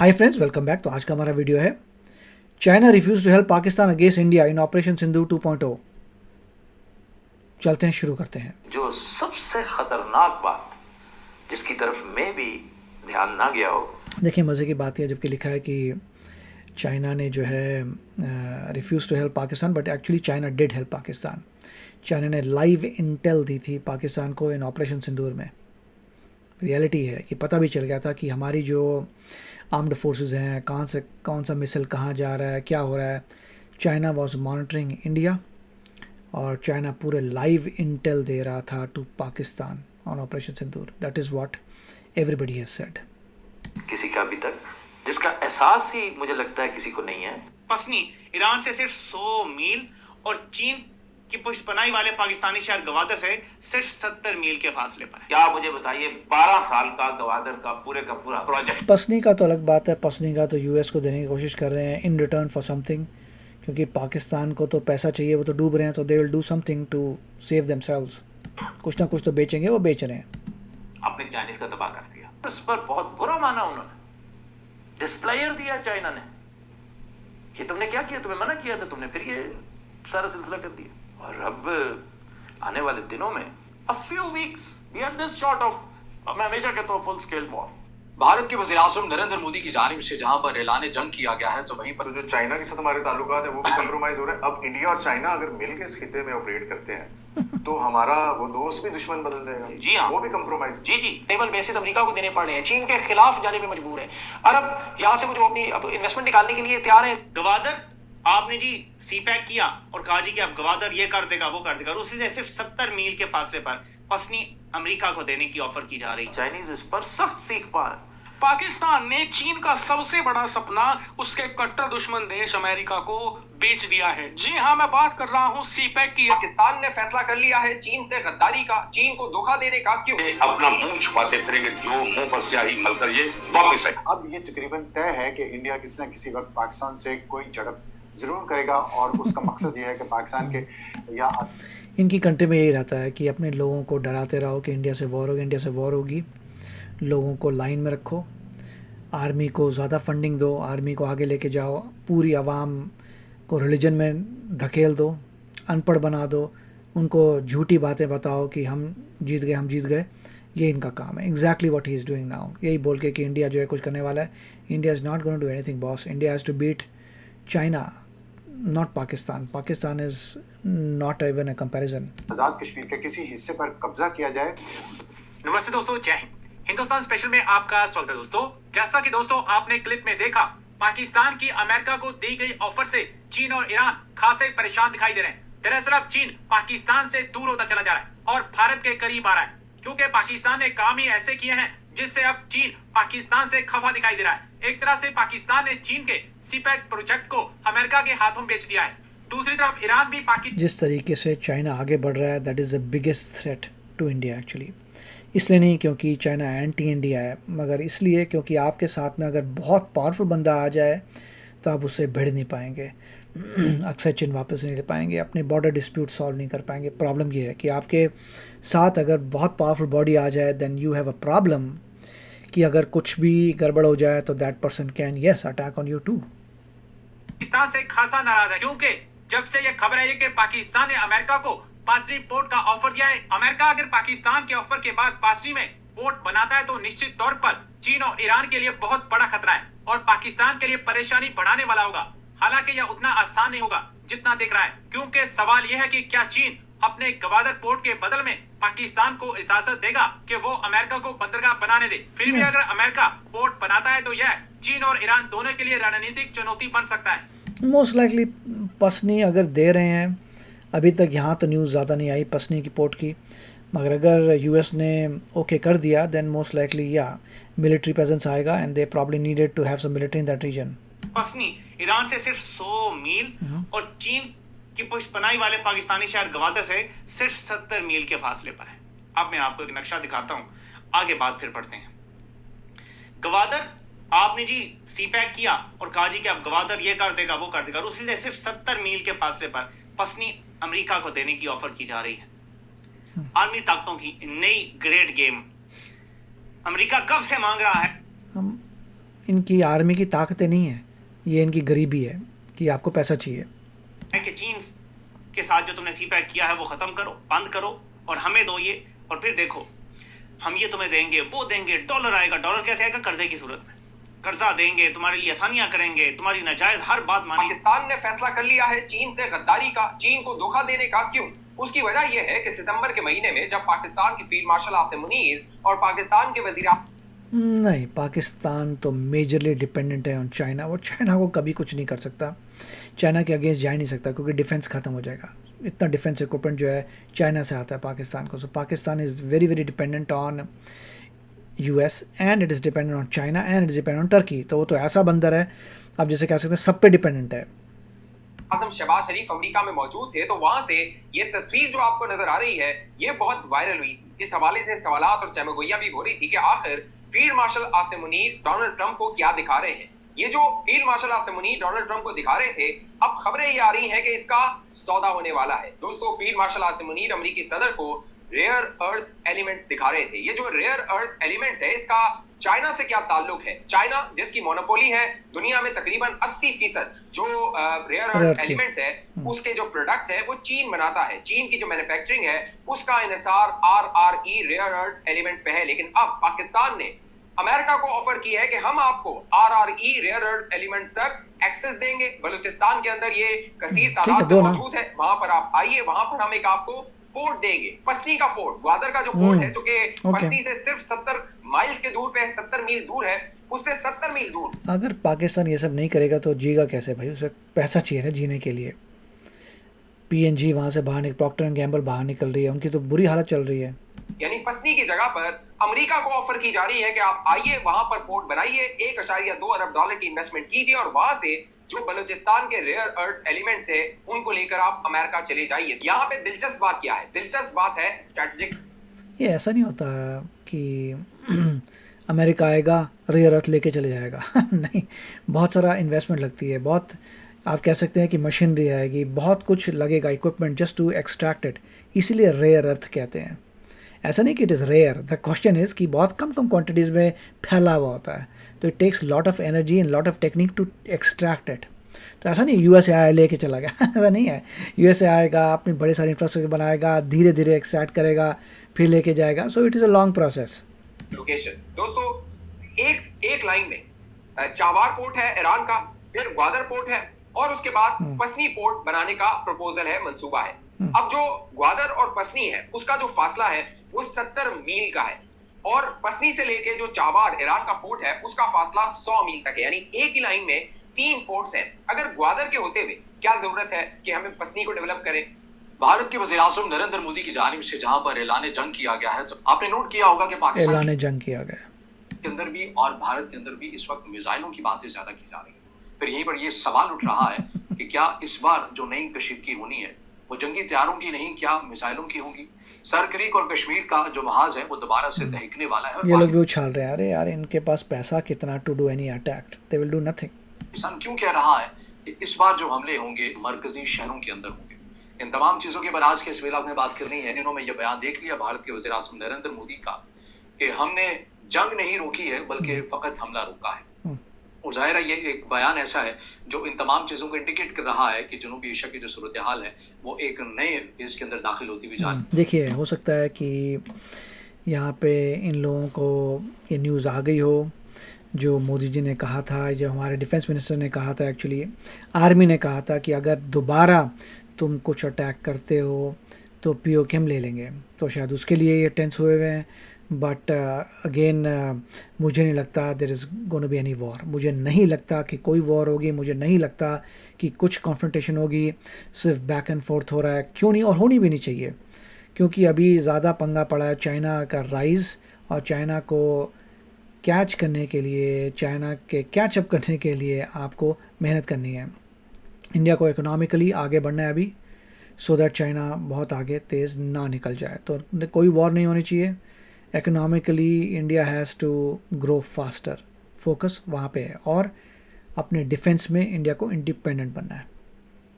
Hi friends, welcome back. तो आज का हमारा वीडियो है China refuse to help Pakistan against India in operation Sindhu 2.0। चलते हैं, शुरू करते हैं। जो सबसे खतरनाक बात जिसकी तरफ मैं भी ध्यान ना गया हो। देखिए, मज़े की बात यह जबकि लिखा है कि चाइना ने जो है refuse to help Pakistan, but actually China did help Pakistan. China ने लाइव इंटेल दी थी पाकिस्तान को इन ऑपरेशन सिंदूर में। रियलिटी है कि पता भी चल गया था कि हमारी जो आर्म्ड फोर्सेस हैं, कहाँ से कौन सा मिसाइल कहाँ जा रहा है, क्या हो रहा है। चाइना वॉज मॉनिटरिंग इंडिया और चाइना पूरे लाइव इंटेल दे रहा था to Pakistan on operation Sindoor. That is what everybody has said. किसी का अभी तक जिसका एहसास ही मुझे लगता है किसी को नहीं है। पसनी ईरान से सिर्फ 100 मील और चीन की पुष्टपनाही वाले पाकिस्तानी शहर गवादर से सिर्फ 70 मील के फासले पर है। क्या मुझे बताइए, 12 साल का गवादर का पूरा प्रोजेक्ट। पसनी का तो अलग बात है। पसनी का तो यूएस को देने की कोशिश कर रहे हैं इन रिटर्न फॉर समथिंग, क्योंकि पाकिस्तान को तो पैसा चाहिए, वो तो डूब रहे हैं, तो they will do something to save themselves. कुछ ना कुछ तो बेचेंगे, वो बेच रहे हैं। आपने चाइनीज का तबाह कर दिया, इस पर बहुत बुरा माना उन्होंने। डिस्प्लेयर दिया चाइना ने, ये तुमने क्या किया, तुम्हें मना किया था, तुमने फिर ये सारा सिलसिला कर दिया। और अब आने वाले दिनों में a few weeks we are this short of, मैं हमेशा कहता हूँ, फुल स्केल वॉर। भारत के वज़ीर-ए-आज़म नरेंद्र मोदी की जानिब से जहां पर ऐलान जंग किया गया है, तो वहीं पर तो जो चाइना के साथ हमारे ताल्लुकात है वो भी कंप्रोमाइज हो रहे हैं। अब इंडिया और चाइना अगर मिलकर इस खिते में ऑपरेट करते हैं तो हमारा वो दोस्त भी दुश्मन बदल जाएगा। जी हाँ, वो भी कंप्रोमाइज। जी टेबल बेसिस अमेरिका को देने पड़ रहे हैं, चीन के खिलाफ जाने में मजबूर है। अरब यहाँ से जो अपनी अब इन्वेस्टमेंट निकालने के लिए तैयार है। गवादर आपने जी सीपैक किया और कहा जी कि अब गवादर ये कर देगा वो कर देगा, और उसी से सिर्फ 70 मील के फासले पर पसनी अमेरिका को देने की ऑफर की जा रही। चाइनीज इस पर सख्त सीख पाए। पाकिस्तान ने चीन का सबसे बड़ा सपना उसके कट्टर दुश्मन देश अमेरिका को बेच दिया है। जी हाँ, मैं बात कर रहा हूँ सीपैक की। पाकिस्तान ने फैसला कर लिया है चीन से गद्दारी का, चीन को धोखा देने का। क्यों अपना मुंह छुपाते फिरेंगे, जो मुंह पर स्याही मलकर ये वापस है। अब ये तकरीबन तय है कि इंडिया किसी न किसी वक्त पाकिस्तान से कोई झड़प जरूर करेगा, और उसका मकसद ये है कि पाकिस्तान के या इनकी कंट्री में यही रहता है कि अपने लोगों को डराते रहो कि इंडिया से वॉर होगी, इंडिया से वॉर होगी। लोगों को लाइन में रखो, आर्मी को ज़्यादा फंडिंग दो, आर्मी को आगे लेके जाओ, पूरी आवाम को रिलीजन में धकेल दो, अनपढ़ बना दो, उनको झूठी बातें बताओ कि हम जीत गए। ये इनका काम है। Exactly what he is doing now. यही बोल के कि इंडिया जो है कुछ करने वाला है। India is not going to do anything boss. India has to beat China, not Pakistan. Pakistan is not even a comparison. Azad Kashmir के किसी हिस्से पर कब्जा किया जाए। नमस्ते दोस्तों, जय हिंद। हिंदुस्तान स्पेशल में आपका स्वागत है दोस्तों। जैसा कि दोस्तों आपने क्लिप में देखा, पाकिस्तान की अमेरिका को दी गई ऑफर से चीन और ईरान खासे परेशान दिखाई दे रहे हैं। दरअसल अब चीन पाकिस्तान से दूर होता चला जा रहा है और भारत के करीब आ रहा है, क्योंकि पाकिस्तान ने काम ही ऐसे किए हैं जिससे अब चीन पाकिस्तान से खफा दिखाई दे रहा है। एक तरह से पाकिस्तान ने चीन के सीपैक प्रोजेक्ट को अमेरिका के हाथों बेच दिया है। दूसरी तरफ ईरान भी पाकिस्तान जिस तरीके से चाइना आगे बढ़ रहा है, that is the biggest threat to India actually. इसलिए नहीं क्योंकि चाइना एंटी इंडिया है, मगर इसलिए क्योंकि आपके साथ में अगर बहुत पावरफुल बंदा आ जाए तो आप उससे भिड़ नहीं पाएंगे, अक्सर चीन वापस नहीं ले पाएंगे, अपने बॉर्डर डिस्प्यूट सॉल्व नहीं कर पाएंगे। प्रॉब्लम ये है कि आपके साथ अगर बहुत पावरफुल बॉडी आ जाए, then you have a problem कि अगर कुछ भी गड़बड़ हो जाए तो that person can yes attack on you too. Pakistan से खासा नाराज है, क्योंकि जब से यह खबर है कि पाकिस्तान ने अमेरिका को पासरी पोर्ट का ऑफर दिया है। अमेरिका अगर पाकिस्तान के ऑफर के बाद पासरी में पोर्ट बनाता है तो निश्चित तौर पर चीन और ईरान के लिए बहुत बड़ा खतरा है और पाकिस्तान के लिए परेशानी बढ़ाने वाला होगा। हालांकि यह उतना आसान नहीं होगा जितना दिख रहा है, क्योंकि सवाल यह है कि क्या चीन अपने गवादर पोर्ट के बदल में पाकिस्तान को इजाजत देगा कि वो अमेरिका को बंदरगाह बनाने दे। फिर भी अगर अमेरिका पोर्ट बनाता है तो यह चीन और ईरान दोनों के लिए रणनीतिक चुनौती बन सकता है। मोस्ट लाइकली पसनी अगर दे रहे हैं, अभी तक यहाँ तो न्यूज़ ज़्यादा नहीं आई पसनी की पोर्ट की, मगर अगर यूएस ने ओके कर दिया देन मोस्ट लाइकली या मिलिट्री प्रेजेंस आएगा and they probably needed to have some military in that region. Pasni Iran से सिर्फ 100 मील और चीन की पुष्टपनाही वाले पाकिस्तानी शहर गवादर से सिर्फ 70 मील के फासले पर है। अब मैं आपको एक नक्शा दिखाता हूँ, आगे बात फिर पढ़ते हैं। गवादर आपने जी सीपैक किया और कहा जी कि अब गवादर ये कर देगा वो कर देगा, और उसी से सिर्फ 70 मील के फासले पर पसनी अमेरिका को देने की ऑफर की जा रही है। आर्मी ताकतों की नई ग्रेट गेम अमेरिका कब से मांग रहा है। इनकी आर्मी की ताकतें नहीं है, ये इनकी गरीबी है कि आपको पैसा चाहिए। कि चीन के साथ जो तुमने सीपैक किया है वो खत्म करो, बंद करो और हमें दो ये, और फिर देखो हम ये तुम्हें देंगे, वो देंगे, डॉलर आएगा। डॉलर कैसे आएगा? कर्जे की सूरत में। कर्जा देंगे, तुम्हारे लिए आसानियां करेंगे, तुम्हारी नाजायज हर बात मानेंगे। पाकिस्तान ने फैसला कर लिया है चीन से गद्दारी का, चीन को धोखा देने का। क्यों? उसकी वजह यह है कि सितंबर के महीने में जब पाकिस्तान के फील्ड मार्शल आसिम मुनीर और पाकिस्तान के वजीर नहीं, पाकिस्तान तो मेजरली डिपेंडेंट है ऑन चाइना। वो चाइना को कभी कुछ नहीं कर सकता, चाइना के अगेंस्ट जा ही नहीं सकता, क्योंकि डिफेंस ख़त्म हो जाएगा। इतना डिफेंस इक्विपमेंट जो है चाइना से आता है पाकिस्तान को। So Pakistan is very very dependent on US and it is dependent on China and it is dependent on Turkey. तो वो तो ऐसा बंदर है, आप जैसे कह सकते हैं सब पे डिपेंडेंट है। आजम शहबाज शरीफ अमेरिका में मौजूद थे, तो वहां से ये तस्वीर जो आपको नजर आ रही है ये बहुत वायरल हुई। इस हवाले से सवालात और चमगोइयां भी हो रही थी कि आखिर field marshal Asim Munir Donald Trump को क्या दिखा रहे हैं। ये जो field marshal Asim Munir Donald Trump को दिखा रहे थे, अब खबरें ये आ रही हैं कि इसका सौदा होने वाला है। दोस्तों, फील्ड मार्शल आसिम मुनीर अमेरिकी सदर को रेयर अर्थ एलिमेंट्स दिखा रहे थे। ये जो रेयर अर्थ एलिमेंट्स है, इसका चाइना से क्या ताल्लुक है? चाइना जिसकी मोनोपोली है दुनिया में तकरीबन 80% जो रेयर अर्थ एलिमेंट्स है उसके जो प्रोडक्ट्स है वो चीन बनाता है। चीन की जो मैन्युफैक्चरिंग है उसका इन्हिसार RRE रेयर अर्थ एलिमेंट्स पे है। लेकिन अब पाकिस्तान ने अमेरिका को ऑफर की है कि हम आपको RRE रेयर अर्थ एलिमेंट्स तक एक्सेस देंगे। बलूचिस्तान के अंदर ये कसीर तादाद में मौजूद है, वहां पर आप आइए, वहां पर हम एक आपको पोर्ट देंगे, पसनी का पोर्ट, ग्वादर का जो पोर्ट है जो कि पसनी से सिर्फ 70 माइल्स के दूर पे है, 70 मील दूर है, उससे 70 मील दूर। अगर पाकिस्तान ये सब नहीं करेगा तो जीगा कैसे भाई? उसे पैसा चाहिए ना जीने के लिए। PNG वहां से बाहर प्रॉक्टर एंड गैम्बल बाहर निकल रही है, उनकी तो बुरी हालत चल रही है। यानी पसनी की जगह पर अमेरिका को ऑफर की जा रही है कि आप आइए, वहां पर पोर्ट बनाइए, $1.2 अरब की इन्वेस्टमेंट कीजिए और वहां से जो बलूचिस्तान के रेयर अर्थ एलिमेंट्स है उनको लेकर आप अमेरिका चले जाइए। यहाँ पे दिलचस्प बात क्या है? दिलचस्प बात है स्ट्रेटेजिक। ये ऐसा नहीं होता कि अमेरिका आएगा रेयर अर्थ लेके चले जाएगा नहीं, बहुत सारा इन्वेस्टमेंट लगती है, बहुत आप कह सकते हैं कि मशीनरी आएगी, बहुत कुछ लगेगा, equipment just to extract it, इसीलिए रेयर अर्थ कहते हैं। ऐसा नहीं कि it is rare, the question is कि बहुत कम क्वांटिटीज़ में फैला हुआ होता है, तो it takes lot of energy and lot of technique to extract it. तो ऐसा नहीं USA आया लेके चला गया ऐसा नहीं है। USA आएगा, अपनी बड़े सारे इंफ्रास्ट्रक्चर बनाएगा, धीरे धीरे एक्सट्रैक्ट करेगा, फिर लेके जाएगा। So it is a long process. Location दोस्तों, एक लाइन में चाबार पोर्ट है ईरान का, फिर ग्वादर पोर्ट है और उसके बाद पसनी पोर्ट बनाने का प्रपोजल है, मंसूबा है। अब जो ग्वादर और पसनी है उसका जो फासला है वो 70 मील का है और पसनी से लेके जो चाबार ईरान का पोर्ट है उसका फासला 100 मील तक है। यानी एक ही लाइन में 3 पोर्ट्स हैं। अगर ग्वादर के होते हुए क्या जरूरत है कि हमें पसनी को डेवलप करें? भारत के वज़ीर आज़म नरेंद्र मोदी की जानिब से जहां पर ऐलान जंग किया गया है, तो आपने नोट किया होगा कि पाकिस्तान ऐलान जंग किया गया के अंदर भी और भारत के अंदर भी इस वक्त मिसाइलों की बातें ज्यादा की जा रही है। फिर यहीं पर ये सवाल उठ रहा है कि क्या इस बार जो नई कशीदगी होनी है वो जंगी तैयारों की नहीं, क्या मिसाइलों की होगी? सर क्रीक और कश्मीर का जो महाज है वो दोबारा से दहकने वाला है। ये लोग भी उछाल रहे हैं, अरे यार इनके पास पैसा कितना to do any attack, they will do nothing. Pakistan क्यों कह रहा है कि इस बार जो हमले होंगे मरकजी शहरों के अंदर होंगे? इन तमाम चीजों के बाद आज के इस वेला में बात करनी है। दिनों में यह बयान देख लिया भारत के वज़ीर आज़म नरेंद्र मोदी का कि हमने जंग नहीं रोकी है बल्कि फकत हमला रोका है। और ज़ाहिर है ये एक बयान ऐसा है जो इन तमाम चीज़ों को इंडिकेट कर रहा है कि जनूबी एशिया की जो सूरत हाल है वो एक नए फेज के अंदर दाखिल होती हुई जा रही है। देखिए, हो सकता है कि यहाँ पे इन लोगों को ये न्यूज़ आ गई हो जो मोदी जी ने कहा था, जो हमारे डिफेंस मिनिस्टर ने कहा था, एक्चुअली आर्मी ने कहा था कि अगर दोबारा तुम कुछ अटैक करते हो तो POK हम ले लेंगे। तो शायद उसके लिए ये टेंस हुए हुए हैं। बट अगेन मुझे नहीं लगता there is gonna be any war. मुझे नहीं लगता कि कोई वॉर होगी, मुझे नहीं लगता कि कुछ कॉन्फ्रंटेशन होगी। सिर्फ बैक एंड फोर्थ हो रहा है, क्यों नहीं, और होनी भी नहीं चाहिए, क्योंकि अभी ज़्यादा पंगा पड़ा है चाइना का राइज़, और चाइना को कैच करने के लिए, चाइना के कैचअप करने के लिए आपको मेहनत करनी है। इंडिया को इकोनॉमिकली आगे बढ़ना है अभी, सो दैट चाइना बहुत आगे तेज़ ना निकल जाए। तो कोई वॉर नहीं होनी चाहिए। Economically India has to grow faster, focus वहाँ पे है, और अपने डिफेंस में इंडिया को इंडिपेंडेंट बनना है।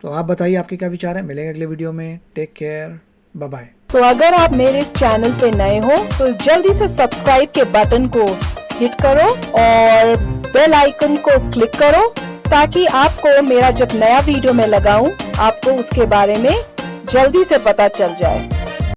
तो आप बताइए आपके क्या विचार हैं। मिलेंगे अगले वीडियो में। Take care, bye bye. तो अगर आप मेरे इस चैनल पे नए हो तो जल्दी से सब्सक्राइब के बटन को हिट करो और बेल आइकन को क्लिक करो ताकि आपको मेरा जब नया वीडियो मैं लगाऊं आपको उसके बारे में जल्दी से पता चल जाए।